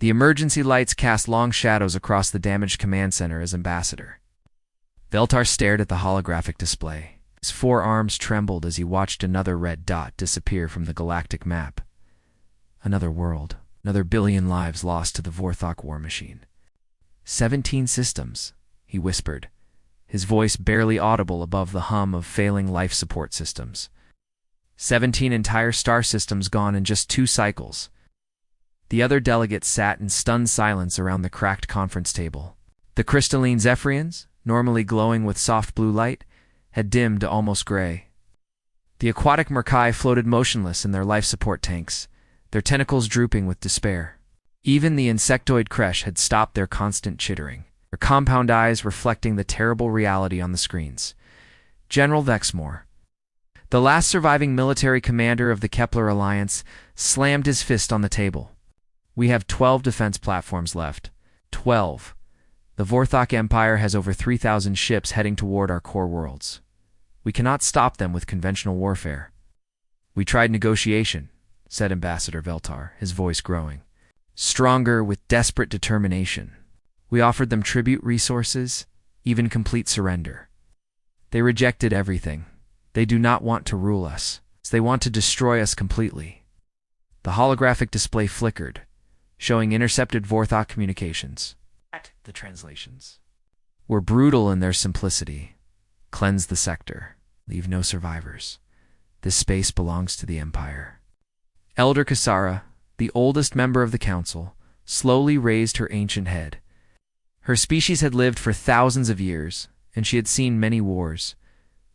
The emergency lights cast long shadows across the damaged command center as Ambassador Veltar stared at the holographic display. His forearms trembled as he watched another red dot disappear from the galactic map. Another world, another billion lives lost to the Vorthok war machine. 17 systems, he whispered, his voice barely audible above the hum of failing life support systems. 17 entire star systems gone in just 2 cycles. The other delegates sat in stunned silence around the cracked conference table. The crystalline Zephyrians, normally glowing with soft blue light, had dimmed to almost gray. The aquatic Merkai floated motionless in their life support tanks, their tentacles drooping with despair. Even the insectoid creche had stopped their constant chittering, their compound eyes reflecting the terrible reality on the screens. General Vexmore, the last surviving military commander of the Kepler Alliance, slammed his fist on the table. We have 12 defense platforms left. 12. The Vorthok Empire has over 3,000 ships heading toward our core worlds. We cannot stop them with conventional warfare. We tried negotiation, said Ambassador Veltar, his voice growing, stronger with desperate determination. We offered them tribute resources, even complete surrender. They rejected everything. They do not want to rule us. They want to destroy us completely. The holographic display flickered, showing intercepted Vorthok communications. The translations were brutal in their simplicity. Cleanse the sector. Leave no survivors. This space belongs to the Empire. Elder Kasara, the oldest member of the council, slowly raised her ancient head. Her species had lived for thousands of years, and she had seen many wars,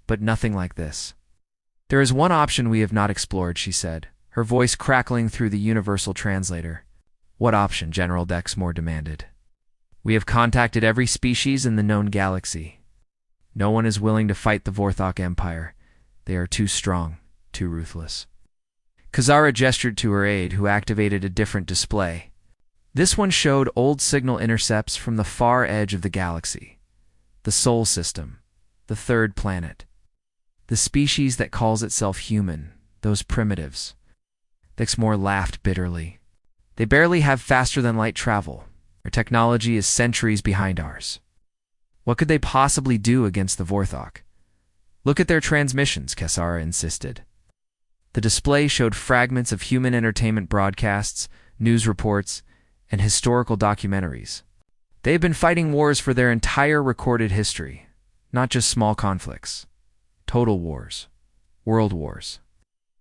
but nothing like this. There is one option we have not explored, she said, her voice crackling through the universal translator. What option? General Dexmore demanded. We have contacted every species in the known galaxy. No one is willing to fight the Vorthok Empire. They are too strong, too ruthless. Kazara gestured to her aide, who activated a different display. This one showed old signal intercepts from the far edge of the galaxy. The Sol system, the third planet. The species that calls itself human, those primitives. Dexmore laughed bitterly. They barely have faster-than-light travel. Their technology is centuries behind ours. What could they possibly do against the Vorthok? Look at their transmissions, Kasara insisted. The display showed fragments of human entertainment broadcasts, news reports, and historical documentaries. They have been fighting wars for their entire recorded history, not just small conflicts. Total wars. World wars.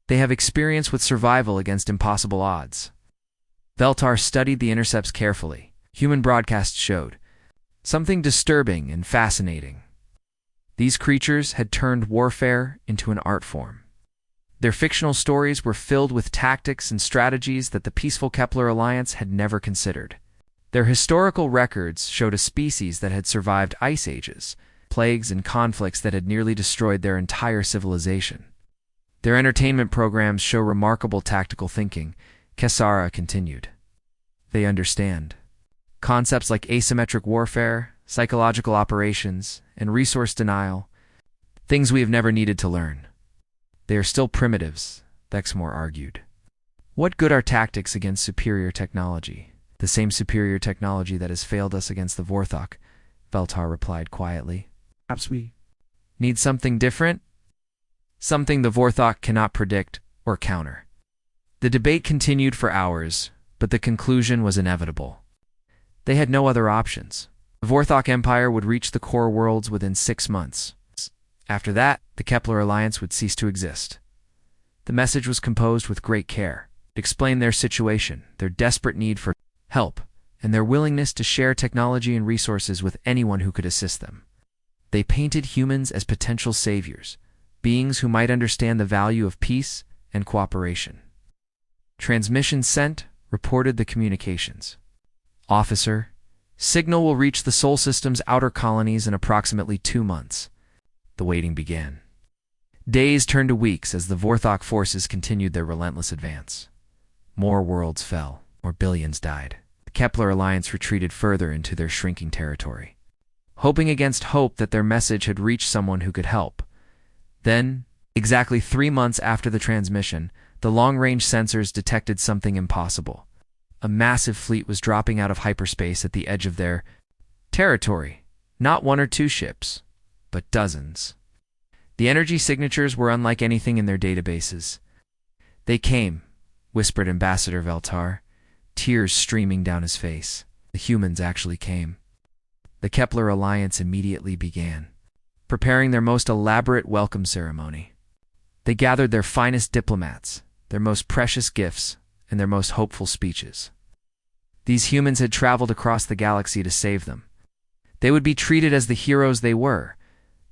They have experience with survival against impossible odds. Veltar studied the intercepts carefully. Human broadcasts showed something disturbing and fascinating. These creatures had turned warfare into an art form. Their fictional stories were filled with tactics and strategies that the peaceful Kepler Alliance had never considered. Their historical records showed a species that had survived ice ages, plagues, and conflicts that had nearly destroyed their entire civilization. Their entertainment programs show remarkable tactical thinking, Kasara continued. They understand concepts like asymmetric warfare, psychological operations, and resource denial, things we have never needed to learn. They are still primitives, Vexmore argued. What good are tactics against superior technology? The same superior technology that has failed us against the Vorthok, Veltar replied quietly. Perhaps we need something different? Something the Vorthok cannot predict or counter. The debate continued for hours, but the conclusion was inevitable. They had no other options. The Vorthok Empire would reach the core worlds within 6 months. After that, the Kepler Alliance would cease to exist. The message was composed with great care. It explained their situation, their desperate need for help, and their willingness to share technology and resources with anyone who could assist them. They painted humans as potential saviors, beings who might understand the value of peace and cooperation. Transmission sent, reported the communications. Officer, signal will reach the Sol System's outer colonies in approximately 2 months. The waiting began. Days turned to weeks as the Vorthok forces continued their relentless advance. More worlds fell, more billions died. The Kepler Alliance retreated further into their shrinking territory, hoping against hope that their message had reached someone who could help. Then, exactly 3 months after the transmission, the long-range sensors detected something impossible. A massive fleet was dropping out of hyperspace at the edge of their territory. Not one or two ships, but dozens. The energy signatures were unlike anything in their databases. "They came," whispered Ambassador Veltar, tears streaming down his face. The humans actually came. The Kepler Alliance immediately began, preparing their most elaborate welcome ceremony. They gathered their finest diplomats, their most precious gifts, and their most hopeful speeches. These humans had traveled across the galaxy to save them. They would be treated as the heroes they were,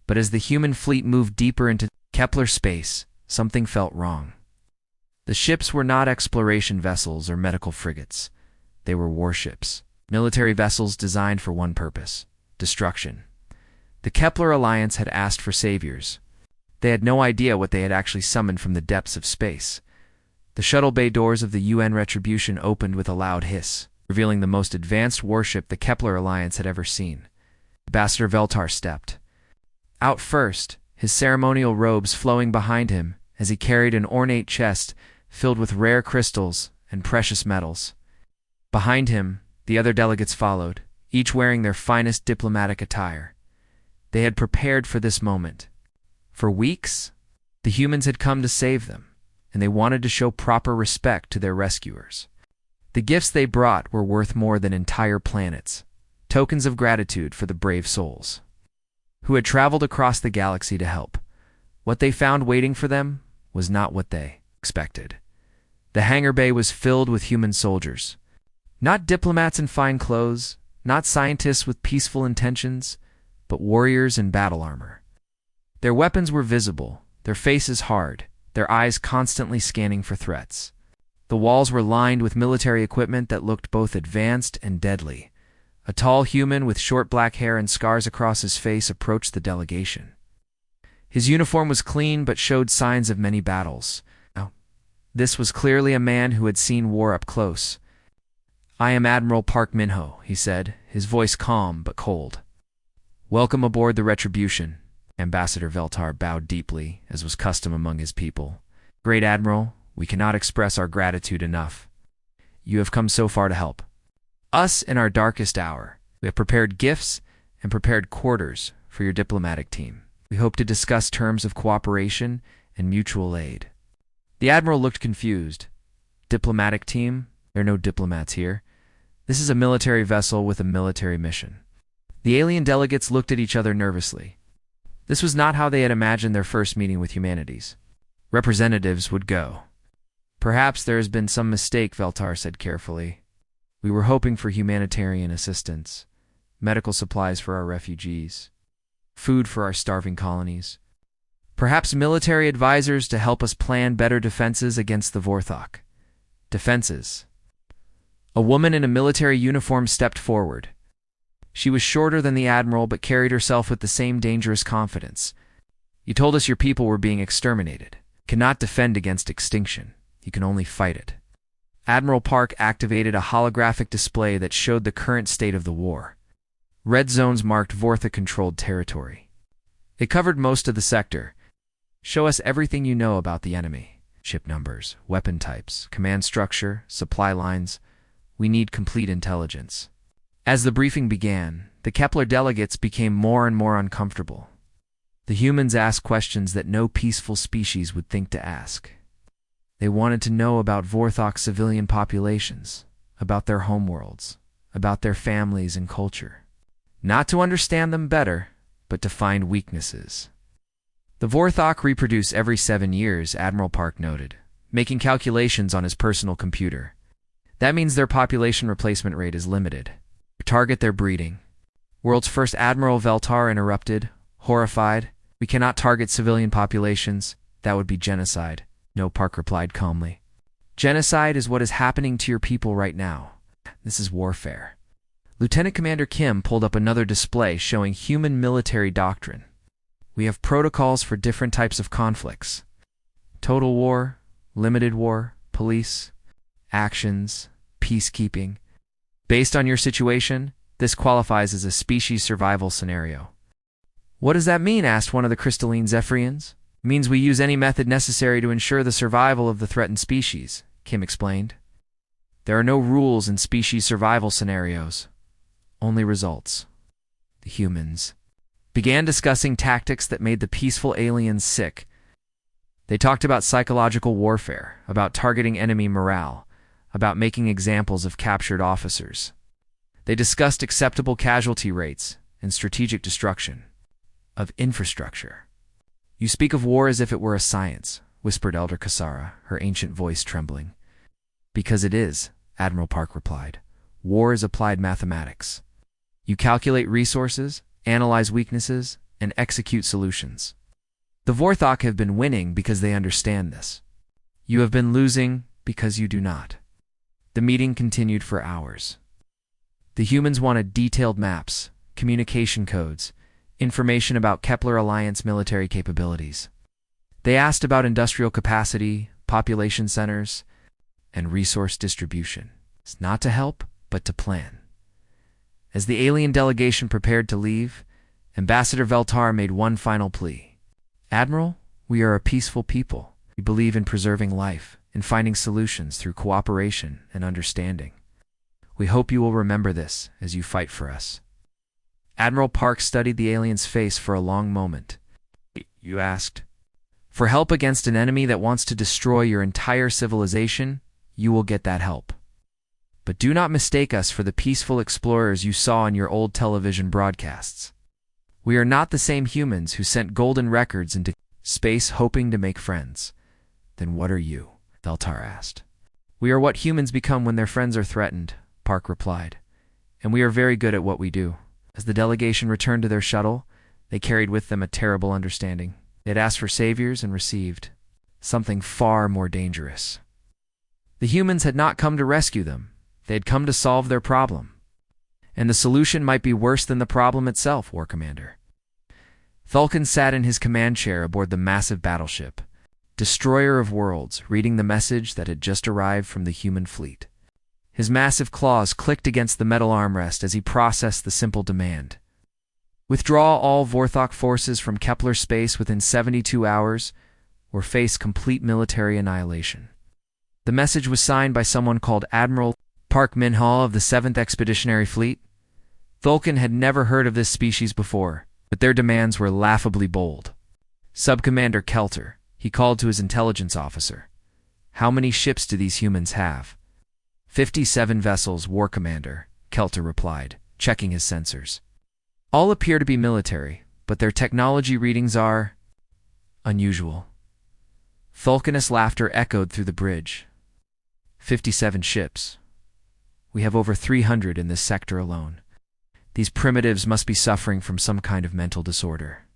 but as the human fleet moved deeper into Kepler space, something felt wrong. The ships were not exploration vessels or medical frigates. They were warships, military vessels designed for one purpose: destruction. The Kepler Alliance had asked for saviors. They had no idea what they had actually summoned from the depths of space. The shuttle bay doors of the UN Retribution opened with a loud hiss, revealing the most advanced warship the Kepler Alliance had ever seen. Ambassador Veltar stepped out first, his ceremonial robes flowing behind him as he carried an ornate chest filled with rare crystals and precious metals. Behind him, the other delegates followed, each wearing their finest diplomatic attire. They had prepared for this moment. For weeks, the humans had come to save them, and they wanted to show proper respect to their rescuers. The gifts they brought were worth more than entire planets, tokens of gratitude for the brave souls who had traveled across the galaxy to help. What they found waiting for them was not what they expected. The hangar bay was filled with human soldiers. Not diplomats in fine clothes, not scientists with peaceful intentions, but warriors in battle armor. Their weapons were visible, their faces hard, their eyes constantly scanning for threats. The walls were lined with military equipment that looked both advanced and deadly. A tall human with short black hair and scars across his face approached the delegation. His uniform was clean but showed signs of many battles. This was clearly a man who had seen war up close. "I am Admiral Park Minho," he said, his voice calm but cold. "Welcome aboard the Retribution." Ambassador Veltar bowed deeply, as was custom among his people. "Great Admiral, we cannot express our gratitude enough. You have come so far to help us in our darkest hour. We have prepared gifts and prepared quarters for your diplomatic team. We hope to discuss terms of cooperation and mutual aid." The Admiral looked confused. "Diplomatic team? There are no diplomats here. This is a military vessel with a military mission." The alien delegates looked at each other nervously. This was not how they had imagined their first meeting with humanities. Representatives would go. "Perhaps there has been some mistake," Veltar said carefully. "We were hoping for humanitarian assistance, medical supplies for our refugees, food for our starving colonies. Perhaps military advisors to help us plan better defenses against the Vorthok." Defenses. A woman in a military uniform stepped forward. She was shorter than the Admiral but carried herself with the same dangerous confidence. "You told us your people were being exterminated. You cannot defend against extinction. You can only fight it." Admiral Park activated a holographic display that showed the current state of the war. Red zones marked Vortha-controlled territory. It covered most of the sector. "Show us everything you know about the enemy. Ship numbers, weapon types, command structure, supply lines. We need complete intelligence." As the briefing began, the Kepler delegates became more and more uncomfortable. The humans asked questions that no peaceful species would think to ask. They wanted to know about Vorthok civilian populations, about their homeworlds, about their families and culture. Not to understand them better, but to find weaknesses. The Vorthok reproduce every 7 years, Admiral Park noted, making calculations on his personal computer. That means their population replacement rate is limited. Target their breeding. World's first Admiral Veltar interrupted, horrified. "We cannot target civilian populations. That would be genocide." "No," Park replied calmly. "Genocide is what is happening to your people right now. This is warfare." Lieutenant Commander Kim pulled up another display showing human military doctrine. "We have protocols for different types of conflicts. Total war, limited war, police, actions, peacekeeping. Based on your situation, this qualifies as a species survival scenario." "What does that mean?" asked one of the crystalline Zephyrians. "It means we use any method necessary to ensure the survival of the threatened species," Kim explained. There are no rules in species survival scenarios, only results. The humans began discussing tactics that made the peaceful aliens sick. They talked about psychological warfare, about targeting enemy morale, about making examples of captured officers. They discussed acceptable casualty rates and strategic destruction of infrastructure. "You speak of war as if it were a science," whispered Elder Cassara, her ancient voice trembling. "Because it is," Admiral Park replied. "War is applied mathematics. You calculate resources, analyze weaknesses, and execute solutions. The Vorthok have been winning because they understand this. You have been losing because you do not." The meeting continued for hours. The humans wanted detailed maps, communication codes, information about Kepler Alliance military capabilities. They asked about industrial capacity, population centers, and resource distribution. It's not to help, but to plan. As the alien delegation prepared to leave, Ambassador Veltar made one final plea. "Admiral, we are a peaceful people. We believe in preserving life, in finding solutions through cooperation and understanding. We hope you will remember this as you fight for us." Admiral Park studied the alien's face for a long moment. "You asked for help against an enemy that wants to destroy your entire civilization? You will get that help. But do not mistake us for the peaceful explorers you saw in your old television broadcasts. We are not the same humans who sent golden records into space hoping to make friends." "Then what are you?" Veltar asked. "We are what humans become when their friends are threatened," Park replied. "And we are very good at what we do." As the delegation returned to their shuttle, they carried with them a terrible understanding. They had asked for saviors and received something far more dangerous. The humans had not come to rescue them. They had come to solve their problem. And the solution might be worse than the problem itself, War Commander. Vulcan sat in his command chair aboard the massive battleship, Destroyer of Worlds, reading the message that had just arrived from the human fleet. His massive claws clicked against the metal armrest as he processed the simple demand. "Withdraw all Vorthok forces from Kepler space within 72 hours, or face complete military annihilation." The message was signed by someone called Admiral Park Minhal of the 7th Expeditionary Fleet. Vulcan had never heard of this species before, but their demands were laughably bold. "Subcommander Kelter," he called to his intelligence officer. "How many ships do these humans have?" 57 vessels, War Commander," Kelter replied, checking his sensors. "All appear to be military, but their technology readings are unusual." Vulcanist laughter echoed through the bridge. 57 ships. We have over 300 in this sector alone. These primitives must be suffering from some kind of mental disorder."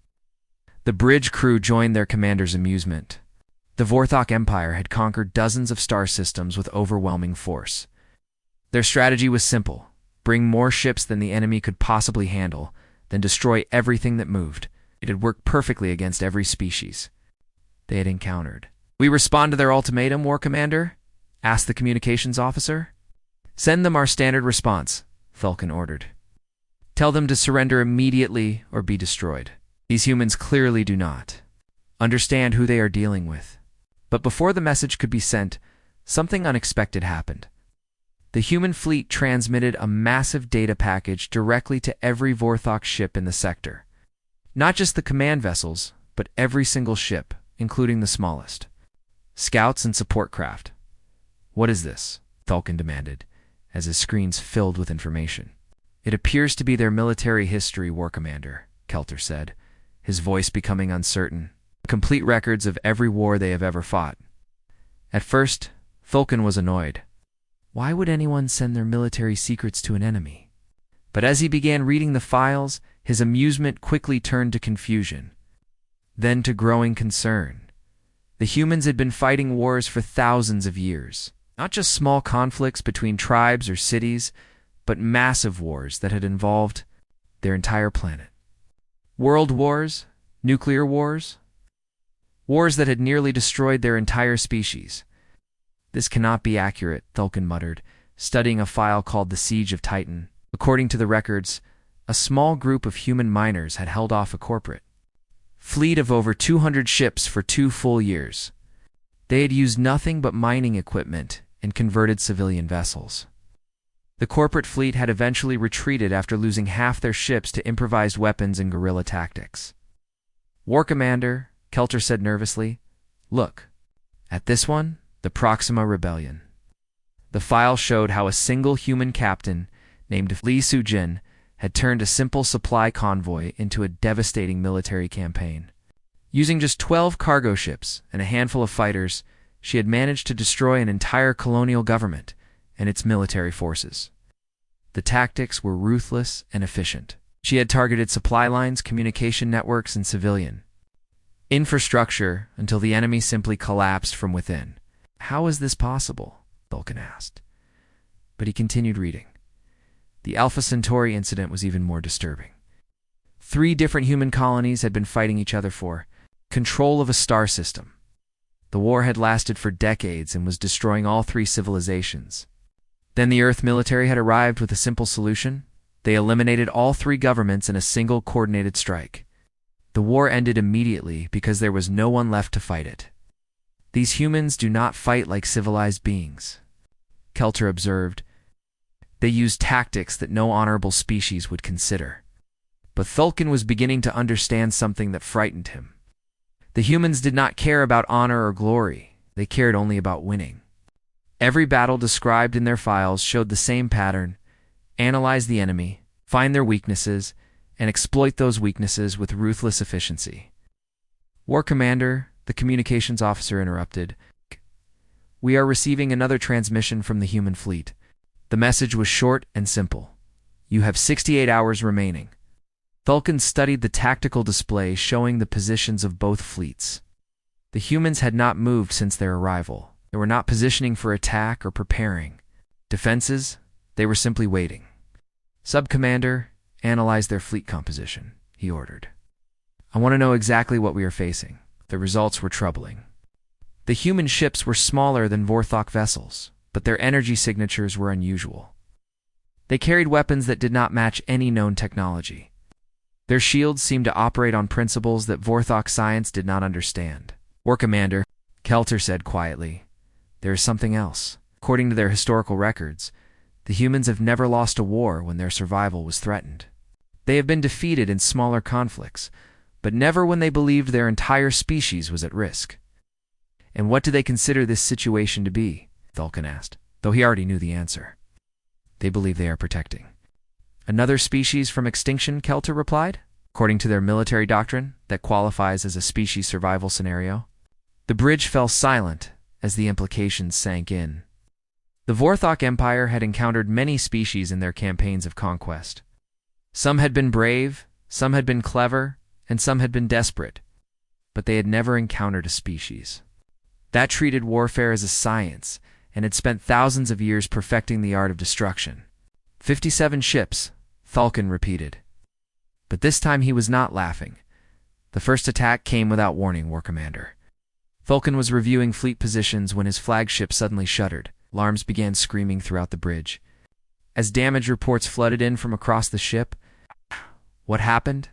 The bridge crew joined their commander's amusement. The Vorthok Empire had conquered dozens of star systems with overwhelming force. Their strategy was simple: bring more ships than the enemy could possibly handle, then destroy everything that moved. It had worked perfectly against every species they had encountered. "We respond to their ultimatum, War Commander?" asked the communications officer. "Send them our standard response," Vulcan ordered. "Tell them to surrender immediately or be destroyed." These humans clearly do not understand who they are dealing with. But before the message could be sent, something unexpected happened. The human fleet transmitted a massive data package directly to every Vorthok ship in the sector. Not just the command vessels, but every single ship, including the smallest. Scouts and support craft. "What is this?" Vulcan demanded, as his screens filled with information. "It appears to be their military history, War Commander," Kelter said, his voice becoming uncertain. "Complete records of every war they have ever fought." At first, Vulcan was annoyed. Why would anyone send their military secrets to an enemy? But as he began reading the files, his amusement quickly turned to confusion, then to growing concern. The humans had been fighting wars for thousands of years. Not just small conflicts between tribes or cities, but massive wars that had involved their entire planet. World wars, nuclear wars, wars that had nearly destroyed their entire species. "This cannot be accurate," Vulcan muttered, studying a file called the Siege of Titan. According to the records, a small group of human miners had held off a corporate fleet of over 200 ships for 2 full years. They had used nothing but mining equipment and converted civilian vessels. The corporate fleet had eventually retreated after losing half their ships to improvised weapons and guerrilla tactics. "War Commander," Kelter said nervously, "look. At this one, the Proxima Rebellion." The file showed how a single human captain named Li Sujin had turned a simple supply convoy into a devastating military campaign. Using just 12 cargo ships and a handful of fighters, she had managed to destroy an entire colonial government and its military forces. The tactics were ruthless and efficient. She had targeted supply lines, communication networks, and civilian infrastructure until the enemy simply collapsed from within. "How is this possible?" Vulcan asked. But he continued reading. The Alpha Centauri incident was even more disturbing. 3 different human colonies had been fighting each other for control of a star system. The war had lasted for decades and was destroying all 3 civilizations. Then the Earth military had arrived with a simple solution. They eliminated all 3 governments in a single coordinated strike. The war ended immediately because there was no one left to fight it. "These humans do not fight like civilized beings," Kelter observed. "They use tactics that no honorable species would consider." But Vulcan was beginning to understand something that frightened him. The humans did not care about honor or glory. They cared only about winning. Every battle described in their files showed the same pattern: analyze the enemy, find their weaknesses, and exploit those weaknesses with ruthless efficiency. "War Commander," the communications officer interrupted, "we are receiving another transmission from the human fleet." The message was short and simple. "You have 68 hours remaining." Vulcan studied the tactical display showing the positions of both fleets. The humans had not moved since their arrival. They were not positioning for attack or preparing defenses. They were simply waiting. "Sub-Commander, analyze their fleet composition," he ordered. "I want to know exactly what we are facing." The results were troubling. The human ships were smaller than Vorthok vessels, but their energy signatures were unusual. They carried weapons that did not match any known technology. Their shields seemed to operate on principles that Vorthok science did not understand. "War Commander," Kelter said quietly, "there is something else. According to their historical records, the humans have never lost a war when their survival was threatened. They have been defeated in smaller conflicts, but never when they believed their entire species was at risk." "And what do they consider this situation to be?" Vulcan asked, though he already knew the answer. "They believe they are protecting another species from extinction," Kelter replied. "According to their military doctrine, that qualifies as a species survival scenario." The bridge fell silent as the implications sank in. The Vorthok Empire had encountered many species in their campaigns of conquest. Some had been brave, some had been clever, and some had been desperate, but they had never encountered a species that treated warfare as a science and had spent thousands of years perfecting the art of destruction. 57 ships, Vulcan repeated. But this time he was not laughing. "The first attack came without warning, War Commander." Vulcan was reviewing fleet positions when his flagship suddenly shuddered. Alarms began screaming throughout the bridge. As damage reports flooded in from across the ship, "What happened?"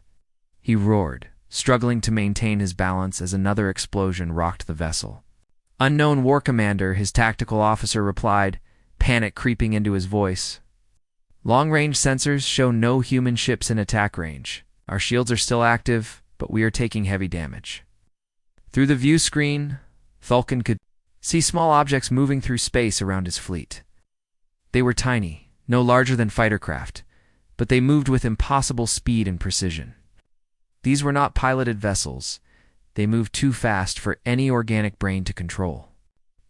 he roared, struggling to maintain his balance as another explosion rocked the vessel. "Unknown War Commander," his tactical officer replied, panic creeping into his voice. "Long-range sensors show no human ships in attack range. Our shields are still active, but we are taking heavy damage." Through the view screen, Vulcan could see small objects moving through space around his fleet. They were tiny, no larger than fighter craft, but they moved with impossible speed and precision. These were not piloted vessels. They moved too fast for any organic brain to control.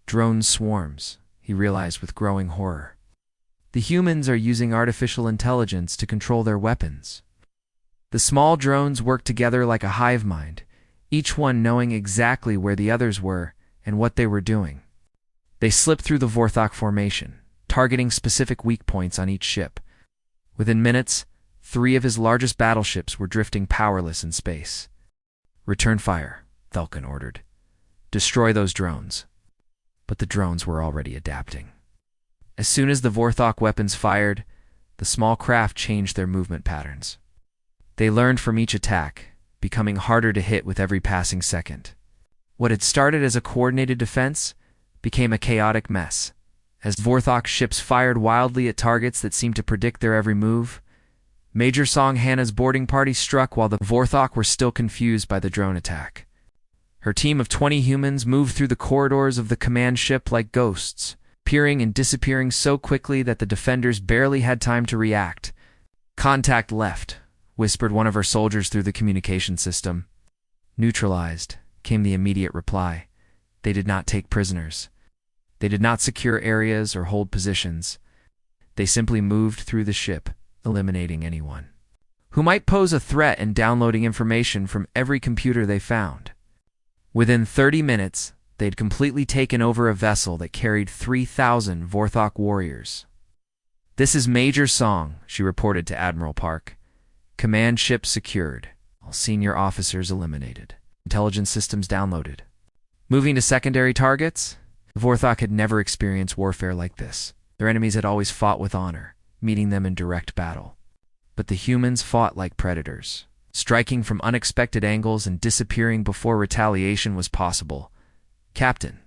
"Drone swarms," he realized with growing horror. The humans are using artificial intelligence to control their weapons. The small drones work together like a hive mind, each one knowing exactly where the others were and what they were doing. They slipped through the Vorthok formation, targeting specific weak points on each ship. Within minutes, 3 of his largest battleships were drifting powerless in space. "Return fire," Vulcan ordered. "Destroy those drones." But the drones were already adapting. As soon as the Vorthok weapons fired, the small craft changed their movement patterns. They learned from each attack, becoming harder to hit with every passing second. What had started as a coordinated defense became a chaotic mess, As Vorthok ships fired wildly at targets that seemed to predict their every move, Major Song Hannah's boarding party struck while the Vorthok were still confused by the drone attack. Her team of 20 humans moved through the corridors of the command ship like ghosts, appearing and disappearing so quickly that the defenders barely had time to react. "Contact left," whispered one of her soldiers through the communication system. "Neutralized," came the immediate reply. They did not take prisoners. They did not secure areas or hold positions. They simply moved through the ship, eliminating anyone who might pose a threat and downloading information from every computer they found. Within 30 minutes, they'd completely taken over a vessel that carried 3,000 Vorthok warriors. "This is Major Song," she reported to Admiral Park. "Command ship secured. All senior officers eliminated. Intelligence systems downloaded." Moving to secondary targets, the Vorthok had never experienced warfare like this. Their enemies had always fought with honor, meeting them in direct battle. But the humans fought like predators, striking from unexpected angles and disappearing before retaliation was possible. Captain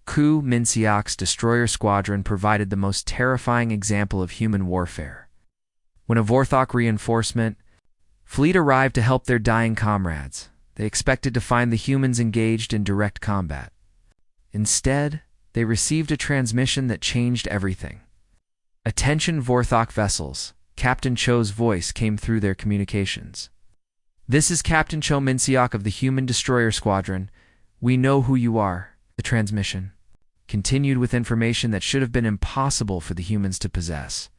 Ku Minsiak's destroyer squadron provided the most terrifying example of human warfare. When a Vorthok reinforcement fleet arrived to help their dying comrades, they expected to find the humans engaged in direct combat. Instead, they received a transmission that changed everything. "Attention Vorthok vessels," Captain Cho's voice came through their communications. "This is Captain Cho Minsiak of the Human Destroyer Squadron. We know who you are." The transmission continued with information that should have been impossible for the humans to possess.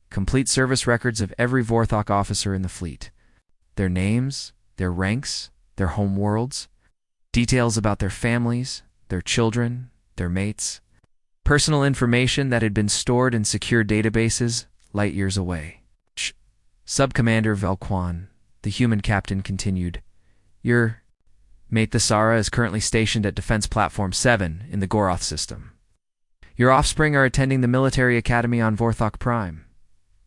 Complete service records of every Vorthok officer in the fleet. Their names, their ranks, their home worlds, details about their families, their children, their mates, personal information that had been stored in secure databases light years away. Subcommander Velquan, the human captain, continued, "Your mate Thasara is currently stationed at Defense Platform 7 in the Goroth system. Your offspring are attending the military academy on Vorthok Prime.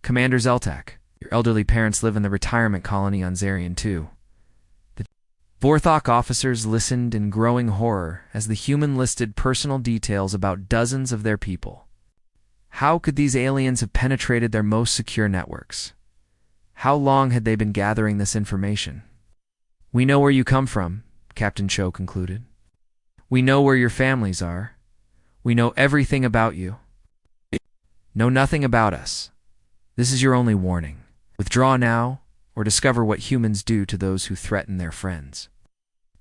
Commander Zeltak, your elderly parents live in the retirement colony on Zarian 2. The Vorthok officers listened in growing horror as the human listed personal details about dozens of their people. How could these aliens have penetrated their most secure networks? How long had they been gathering this information? "We know where you come from," Captain Cho concluded. "We know where your families are. We know everything about you. Know nothing about us. This is your only warning. Withdraw now, or discover what humans do to those who threaten their friends."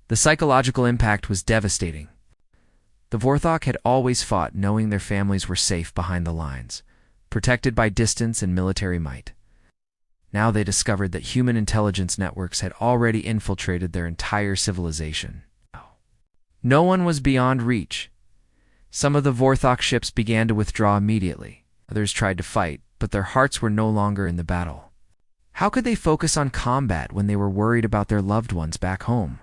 The psychological impact was devastating. The Vorthok had always fought knowing their families were safe behind the lines, protected by distance and military might. Now they discovered that human intelligence networks had already infiltrated their entire civilization. No one was beyond reach. Some of the Vorthok ships began to withdraw immediately. Others tried to fight, but their hearts were no longer in the battle. How could they focus on combat when they were worried about their loved ones back home?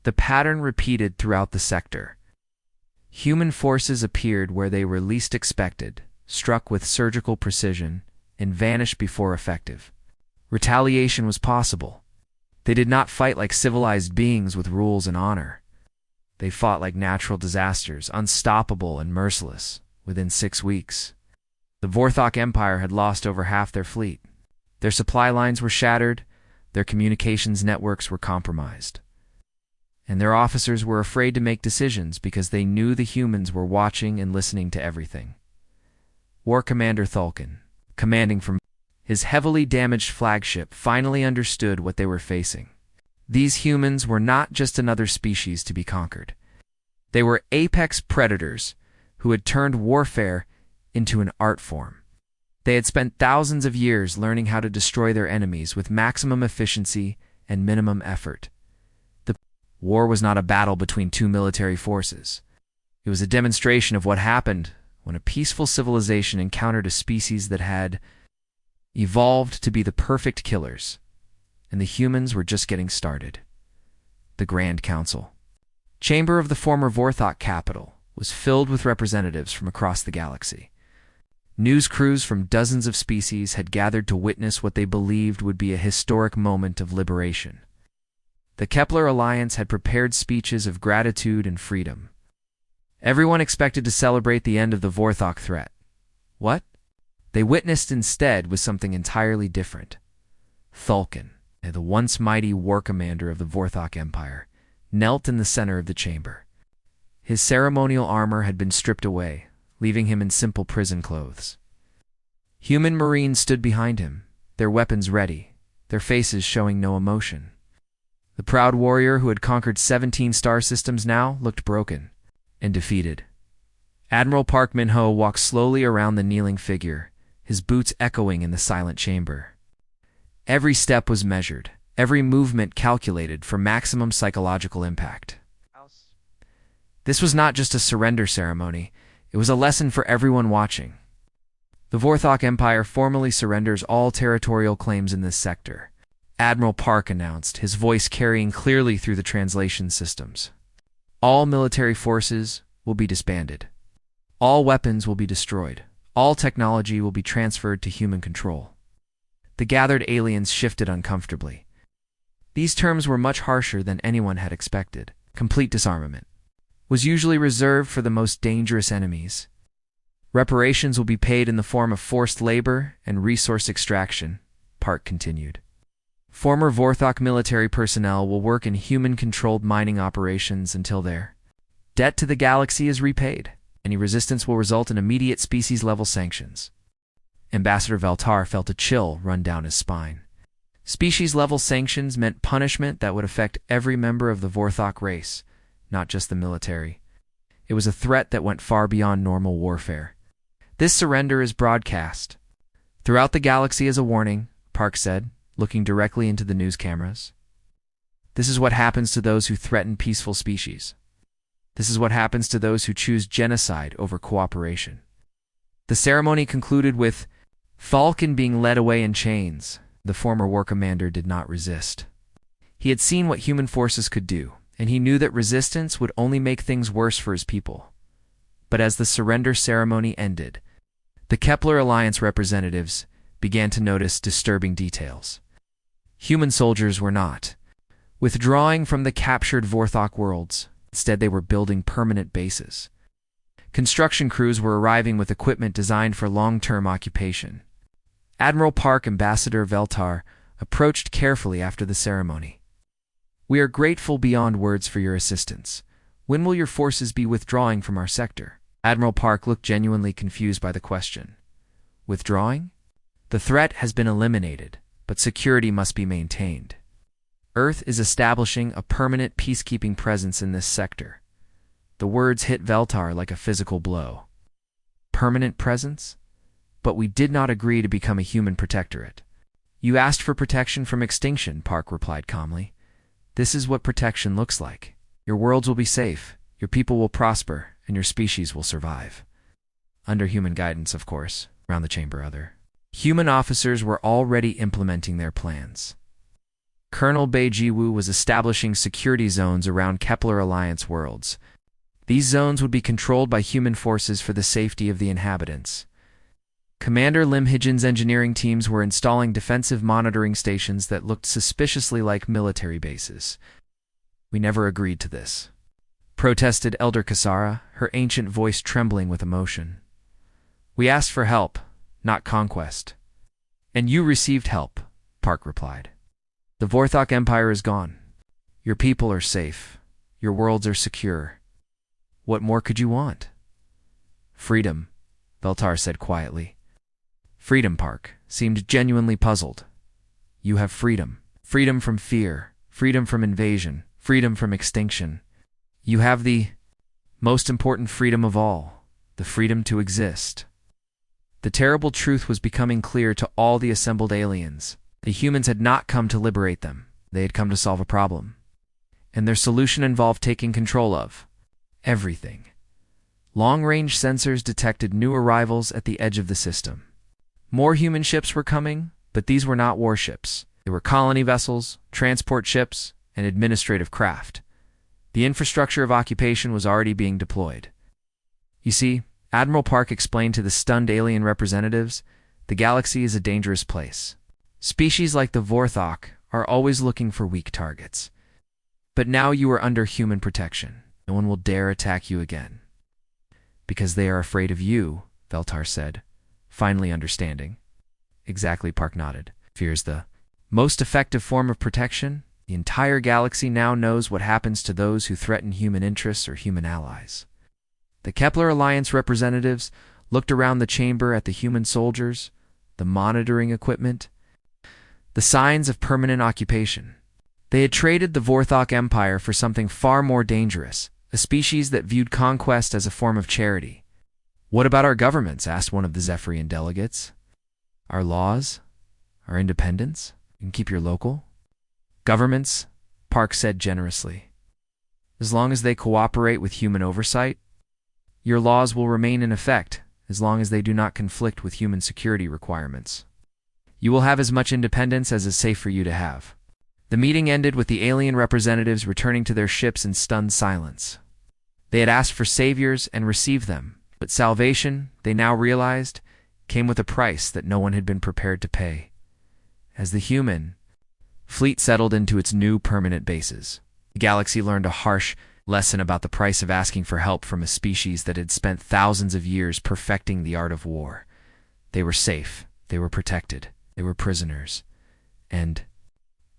The pattern repeated throughout the sector. Human forces appeared where they were least expected, struck with surgical precision, and vanished before effective. Retaliation was possible. They did not fight like civilized beings with rules and honor. They fought like natural disasters, unstoppable and merciless. Within 6 weeks, the Vorthok Empire had lost over half their fleet. Their supply lines were shattered, their communications networks were compromised. And their officers were afraid to make decisions because they knew the humans were watching and listening to everything. War Commander Thulkin, commanding from his heavily damaged flagship, finally understood what they were facing. These humans were not just another species to be conquered. They were apex predators who had turned warfare into an art form. They had spent thousands of years learning how to destroy their enemies with maximum efficiency and minimum effort. The war was not a battle between two military forces. It was a demonstration of what happened when a peaceful civilization encountered a species that had evolved to be the perfect killers, and the humans were just getting started. The Grand Council, chamber of the former Vorthok capital, was filled with representatives from across the galaxy. News crews from dozens of species had gathered to witness what they believed would be a historic moment of liberation. The Kepler Alliance had prepared speeches of gratitude and freedom. Everyone expected to celebrate the end of the Vorthok threat. What they witnessed instead was something entirely different. Thulkin, the once mighty war commander of the Vorthok Empire, knelt in the center of the chamber. His ceremonial armor had been stripped away, leaving him in simple prison clothes. Human Marines stood behind him, their weapons ready, their faces showing no emotion. The proud warrior who had conquered 17 star systems now looked broken and defeated. Admiral Park Min-ho walked slowly around the kneeling figure, his boots echoing in the silent chamber. Every step was measured, every movement calculated for maximum psychological impact. This was not just a surrender ceremony, it was a lesson for everyone watching. The Vorthok Empire formally surrenders all territorial claims in this sector, Admiral Park announced, his voice carrying clearly through the translation systems. All military forces will be disbanded. All weapons will be destroyed. All technology will be transferred to human control. The gathered aliens shifted uncomfortably. These terms were much harsher than anyone had expected. Complete disarmament was usually reserved for the most dangerous enemies. Reparations will be paid in the form of forced labor and resource extraction, Park continued. Former Vorthok military personnel will work in human-controlled mining operations until their debt to the galaxy is repaid. Any resistance will result in immediate species-level sanctions. Ambassador Veltar felt a chill run down his spine. Species-level sanctions meant punishment that would affect every member of the Vorthok race, not just the military. It was a threat that went far beyond normal warfare. This surrender is broadcast throughout the galaxy as a warning, Park said, looking directly into the news cameras. This is what happens to those who threaten peaceful species. This is what happens to those who choose genocide over cooperation. The ceremony concluded with Thulkin being led away in chains. The former war commander did not resist. He had seen what human forces could do, and he knew that resistance would only make things worse for his people. But as the surrender ceremony ended, the Kepler Alliance representatives began to notice disturbing details. Human soldiers were not withdrawing from the captured Vorthok worlds. Instead, they were building permanent bases. Construction crews were arriving with equipment designed for long-term occupation. Admiral Park Ambassador Veltar approached carefully after the ceremony. We are grateful beyond words for your assistance. When will your forces be withdrawing from our sector? Admiral Park looked genuinely confused by the question. Withdrawing? The threat has been eliminated, but security must be maintained. Earth is establishing a permanent peacekeeping presence in this sector. The words hit Veltar like a physical blow. Permanent presence? But we did not agree to become a human protectorate. You asked for protection from extinction, Park replied calmly. This is what protection looks like. Your worlds will be safe, your people will prosper, and your species will survive. Under human guidance, of course, around the chamber other. Human officers were already implementing their plans. Colonel Bei Jiwoo was establishing security zones around Kepler Alliance worlds. These zones would be controlled by human forces for the safety of the inhabitants. Commander Lim Hijin's engineering teams were installing defensive monitoring stations that looked suspiciously like military bases. We never agreed to this, protested Elder Kasara, her ancient voice trembling with emotion. We asked for help, not conquest. And you received help, Park replied. The Vorthok Empire is gone. Your people are safe. Your worlds are secure. What more could you want? Freedom, Veltar said quietly. Freedom, Park seemed genuinely puzzled. You have freedom. Freedom from fear. Freedom from invasion. Freedom from extinction. You have the most important freedom of all, the freedom to exist. The terrible truth was becoming clear to all the assembled aliens. The humans had not come to liberate them. They had come to solve a problem. And their solution involved taking control of everything. Long-range sensors detected new arrivals at the edge of the system. More human ships were coming, but these were not warships. They were colony vessels, transport ships, and administrative craft. The infrastructure of occupation was already being deployed. You see, Admiral Park explained to the stunned alien representatives, the galaxy is a dangerous place. Species like the Vorthok are always looking for weak targets. But now you are under human protection. No one will dare attack you again. Because they are afraid of you, Veltar said, finally understanding. Exactly, Park nodded. Fear is the most effective form of protection. The entire galaxy now knows what happens to those who threaten human interests or human allies. The Kepler Alliance representatives looked around the chamber at the human soldiers, the monitoring equipment, the signs of permanent occupation. They had traded the Vorthok Empire for something far more dangerous, a species that viewed conquest as a form of charity. What about our governments? Asked one of the Zephyrian delegates. Our laws? Our independence? You can keep your local? Governments, Park said generously. As long as they cooperate with human oversight, your laws will remain in effect as long as they do not conflict with human security requirements. You will have as much independence as is safe for you to have. The meeting ended with the alien representatives returning to their ships in stunned silence. They had asked for saviors and received them, but salvation, they now realized, came with a price that no one had been prepared to pay. As the human fleet settled into its new permanent bases, the galaxy learned a harsh lesson about the price of asking for help from a species that had spent thousands of years perfecting the art of war. They were safe, they were protected, they were prisoners, and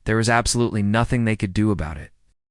there was absolutely nothing they could do about it.